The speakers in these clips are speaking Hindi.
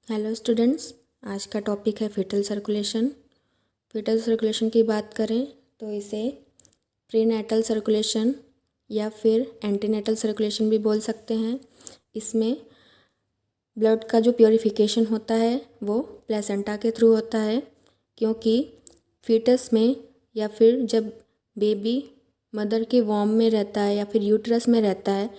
हेलो स्टूडेंट्स, आज का टॉपिक है फीटल सर्कुलेशन। फीटल सर्कुलेशन की बात करें तो इसे प्रीनेटल सर्कुलेशन या फिर एंटीनेटल सर्कुलेशन भी बोल सकते हैं। इसमें ब्लड का जो प्योरीफिकेशन होता है वो प्लेसेंटा के थ्रू होता है, क्योंकि फीटस में या फिर जब बेबी मदर के वॉम में रहता है या फिर यूट्रस में रहता है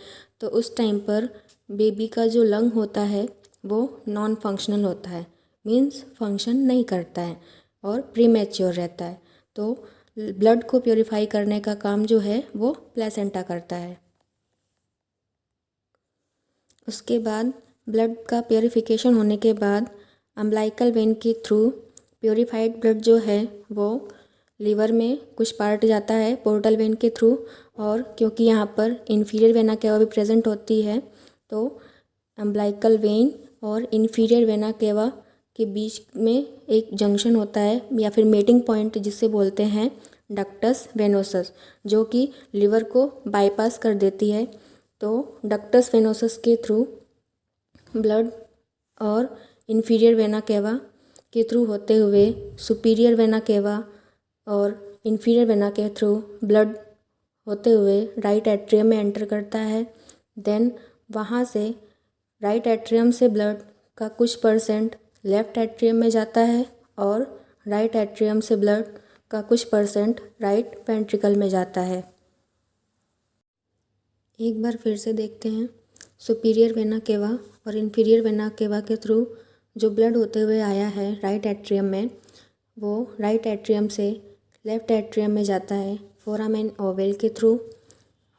तो उस टाइम पर बेबी का जो लंग होता है वो नॉन फंक्शनल होता है, मीन्स फंक्शन नहीं करता है और प्रीमेच्योर रहता है। तो ब्लड को प्योरीफाई करने का काम जो है वो प्लेसेंटा करता है। उसके बाद ब्लड का प्योरीफिकेशन होने के बाद अम्बिलिकल वेन के थ्रू प्योरीफाइड ब्लड जो है वो लीवर में कुछ पार्ट जाता है पोर्टल वेन के थ्रू, और क्योंकि यहाँ पर इन्फीरियर वेना केवा भी प्रेजेंट होती है तो अम्बिलिकल वेन और इन्फीरियर वेना केवा के बीच में एक जंक्शन होता है या फिर मेटिंग पॉइंट जिसे बोलते हैं डक्टस वेनोसस, जो कि लिवर को बाईपास कर देती है। तो डक्टस वेनोसस के थ्रू ब्लड और इन्फीरियर वेना केवा के थ्रू होते हुए सुपीरियर वेना केवा और इन्फीरियर वेना के थ्रू ब्लड होते हुए राइट एट्रियम में एंटर करता है। देन वहाँ से राइट एट्रियम से ब्लड का कुछ परसेंट लेफ़्ट एट्रियम में जाता है और राइट एट्रियम से ब्लड का कुछ परसेंट राइट वेंट्रिकल में जाता है। एक बार फिर से देखते हैं, सुपीरियर वेना केवा और इन्फीरियर वेना केवा के थ्रू जो ब्लड होते हुए आया है राइट एट्रियम में, वो राइट एट्रियम से लेफ़्ट एट्रियम में जाता है फोरामेन ओवल के थ्रू,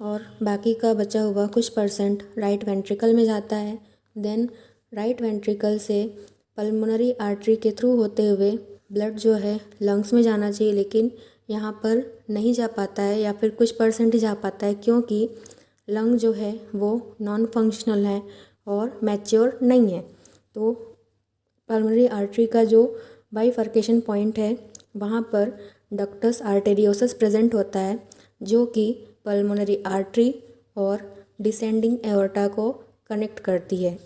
और बाकी का बचा हुआ कुछ परसेंट राइट वेंट्रिकल में जाता है। देन राइट वेंट्रिकल से पल्मोनरी आर्टरी के थ्रू होते हुए ब्लड जो है लंग्स में जाना चाहिए, लेकिन यहाँ पर नहीं जा पाता है या फिर कुछ परसेंट ही जा पाता है, क्योंकि लंग जो है वो नॉन फंक्शनल है और मैच्योर नहीं है। तो पल्मोनरी आर्टरी का जो बाइफर्केशन पॉइंट है वहाँ पर डक्टस आर्टेरियोसस प्रेजेंट होता है, जो कि पल्मोनरी आर्टरी और डिसेंडिंग एओर्टा को कनेक्ट करती है।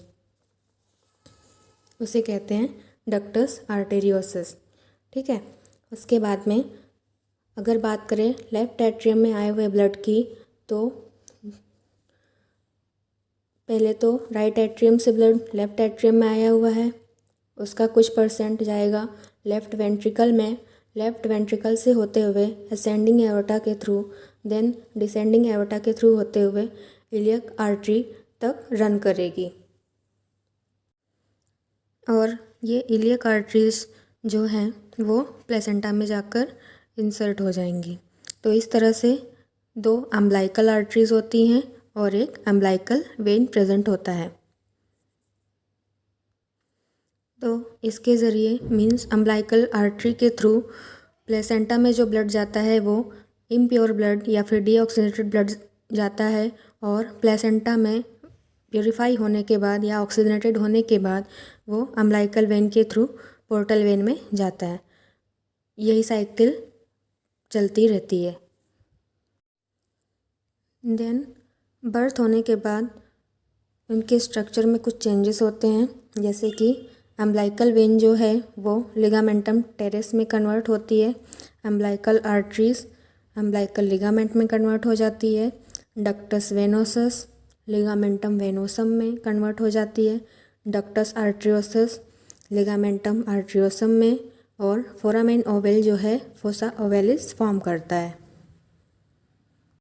उसे कहते हैं डक्टस आर्टेरियोसस। ठीक है। उसके बाद में अगर बात करें लेफ़्ट एट्रियम में आए हुए ब्लड की, तो पहले तो राइट एट्रियम से ब्लड लेफ़्ट एट्रियम में आया हुआ है, उसका कुछ परसेंट जाएगा लेफ़्ट वेंट्रिकल में, लेफ़्ट वेंट्रिकल से होते हुए असेंडिंग एओर्टा के थ्रू, देन डिसेंडिंग एओर्टा के थ्रू होते हुए इलियक आर्टरी तक रन करेगी, और ये इलियक आर्टरीज जो हैं वो प्लेसेंटा में जाकर इंसर्ट हो जाएंगी। तो इस तरह से दो अम्बिलिकल आर्टरीज होती हैं और एक अम्बिलिकल वेन प्रेजेंट होता है। तो इसके ज़रिए मीन्स अम्बिलिकल आर्टरी के थ्रू प्लेसेंटा में जो ब्लड जाता है वो इम्प्योर ब्लड या फिर डीऑक्सीजनेटेड ब्लड जाता है, और प्लेसेंटा में प्योरीफाई होने के बाद या ऑक्सीजनेटेड होने के बाद वो अम्बिलिकल वेन के थ्रू पोर्टल वेन में जाता है। यही साइकिल चलती रहती है। देन बर्थ होने के बाद उनके स्ट्रक्चर में कुछ चेंजेस होते हैं, जैसे कि अम्बिलिकल वेन जो है वो लिगामेंटम टेरेस में कन्वर्ट होती है, अम्बिलिकल आर्टरीज अम्बिलिकल लिगामेंट में कन्वर्ट हो जाती है, डक्टस वेनोसस लिगामेंटम वेनोसम में कन्वर्ट हो जाती है, डक्टस आर्टरियोसस लिगामेंटम आर्टरियोसम में, और फोरामेन ओवल जो है फोसा ओवेलिस फॉर्म करता है।